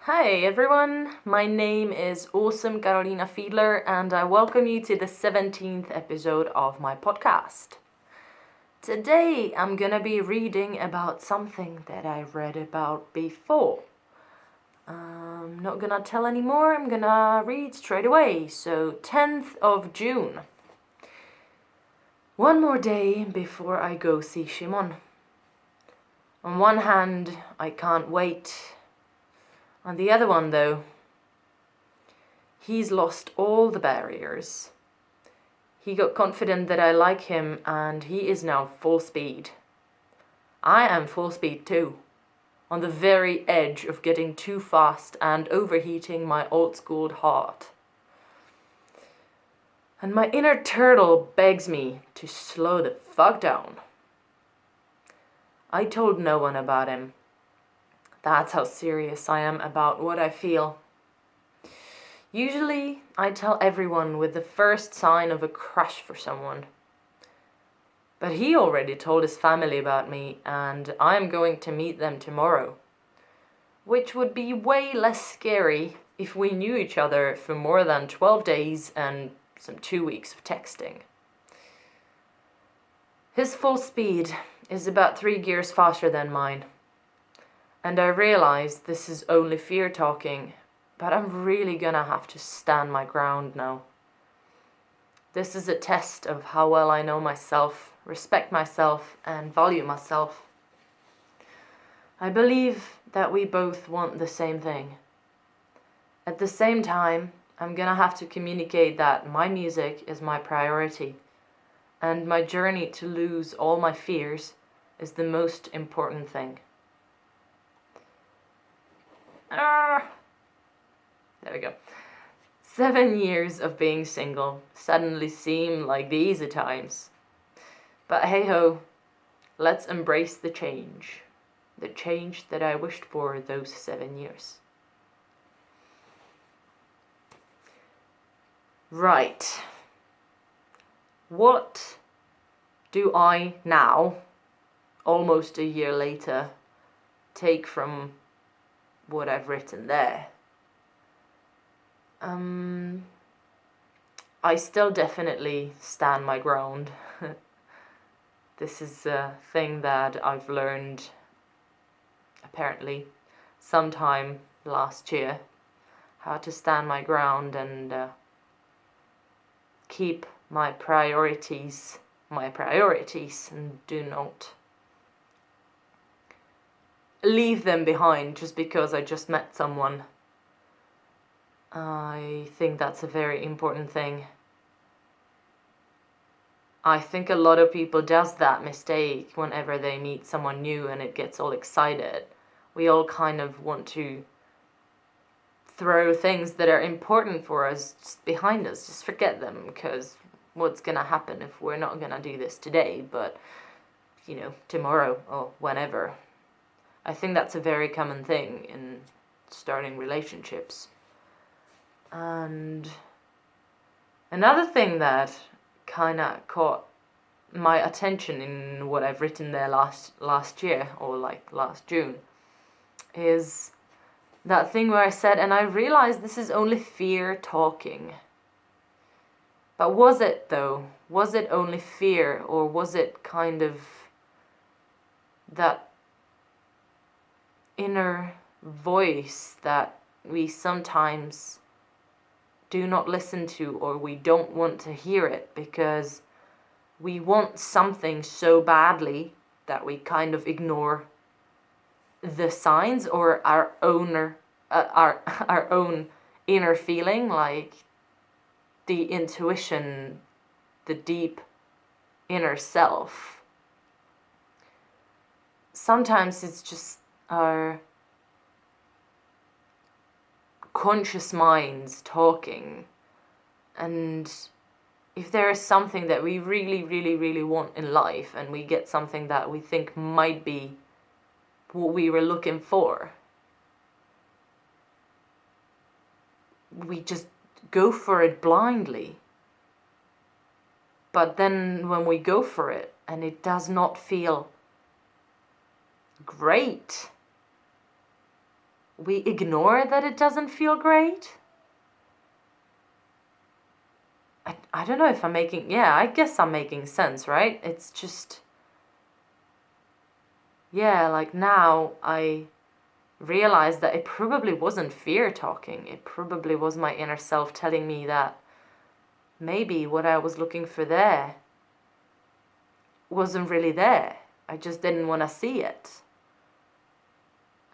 Hi everyone, my name is awesome Karolína Fiedler and I welcome you to the 17th episode of my podcast. Today I'm gonna be reading about something that I read about before. I'm not gonna tell anymore, I'm gonna read straight away. So 10th of June. One more day before I go see Shimon. On one hand, I can't wait. On the other one, though, he's lost all the barriers. He got confident that I like him and he is now full speed. I am full speed too, on the very edge of getting too fast and overheating my old-schooled heart. And my inner turtle begs me to slow the fuck down. I told no one about him. That's how serious I am about what I feel. Usually, I tell everyone with the first sign of a crush for someone. But he already told his family about me, and I'm going to meet them tomorrow. Which would be way less scary if we knew each other for more than 12 days and some 2 weeks of texting. His full speed is about 3 gears faster than mine. And I realize this is only fear talking, but I'm really gonna have to stand my ground now. This is a test of how well I know myself, respect myself, and value myself. I believe that we both want the same thing. At the same time, I'm gonna have to communicate that my music is my priority, and my journey to lose all my fears is the most important thing. There we go. 7 years of being single suddenly seem like the easy times. But hey ho, let's embrace the change that I wished for those 7 years. Right. What do I now, almost a year later, take from what I've written there? I still definitely stand my ground. This is a thing that I've learned apparently sometime last year, how to stand my ground and keep my priorities and do not leave them behind just because I just met someone. I think that's a very important thing. I think a lot of people does that mistake whenever they meet someone new and it gets all excited. We all kind of want to throw things that are important for us just behind us, just forget them, because what's gonna happen if we're not gonna do this today, but tomorrow or whenever. I think that's a very common thing in starting relationships. And another thing that kind of caught my attention in what I've written there last year, or like last June, is that thing where I said, and I realized this is only fear talking. But was it though? Was it only fear, or was it kind of that inner voice that we sometimes do not listen to, or we don't want to hear it because we want something so badly that we kind of ignore the signs or our own inner feeling, like the intuition, the deep inner self. Sometimes it's just our conscious minds talking, and if there is something that we really, really, really want in life and we get something that we think might be what we were looking for, we just go for it blindly. But then when we go for it and it does not feel great, we ignore that it doesn't feel great. I don't know if I'm making, I guess I'm making sense, right? It's just, like now I realize that it probably wasn't fear talking. It probably was my inner self telling me that maybe what I was looking for there wasn't really there. I just didn't want to see it.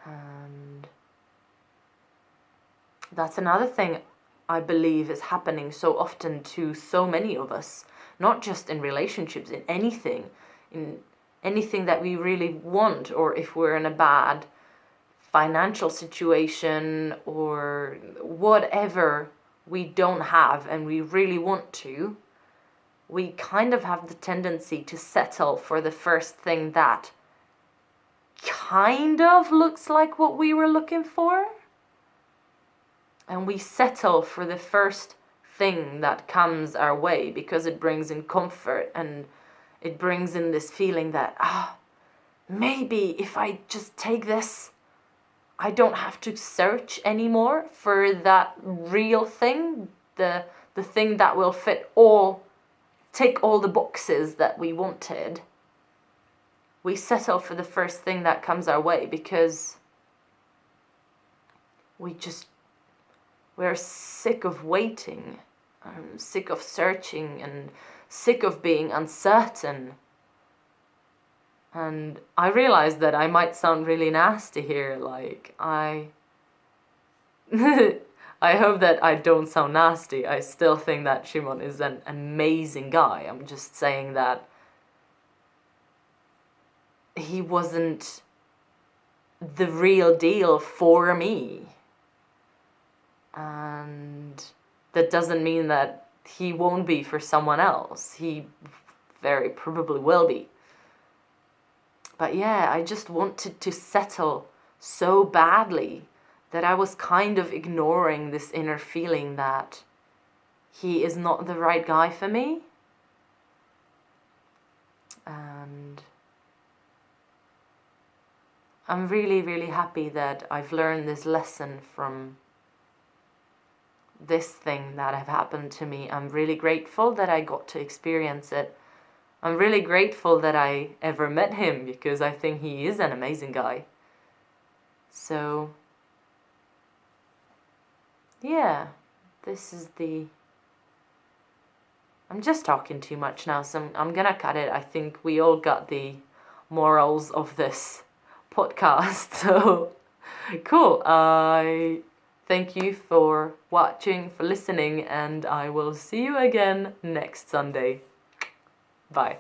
And that's another thing I believe is happening so often to so many of us, not just in relationships, in anything that we really want, or if we're in a bad financial situation or whatever we don't have and we really want to, we kind of have the tendency to settle for the first thing that kind of looks like what we were looking for. And we settle for the first thing that comes our way because it brings in comfort and it brings in this feeling that, maybe if I just take this, I don't have to search anymore for that real thing, the thing that will tick all the boxes that we wanted. We settle for the first thing that comes our way because we're sick of waiting, sick of searching, and sick of being uncertain. And I realize that I might sound really nasty here, like I hope that I don't sound nasty. I still think that Shimon is an amazing guy. I'm just saying that he wasn't the real deal for me. And that doesn't mean that he won't be for someone else. He very probably will be. But I just wanted to settle so badly that I was kind of ignoring this inner feeling that he is not the right guy for me. And I'm really, really happy that I've learned this lesson from this thing that have happened to me. I'm really grateful that I got to experience it. I'm really grateful that I ever met him because I think he is an amazing guy. So, this is I'm just talking too much now, so I'm gonna cut it. I think we all got the morals of this podcast. So, cool. I thank you for watching, for listening, and I will see you again next Sunday. Bye.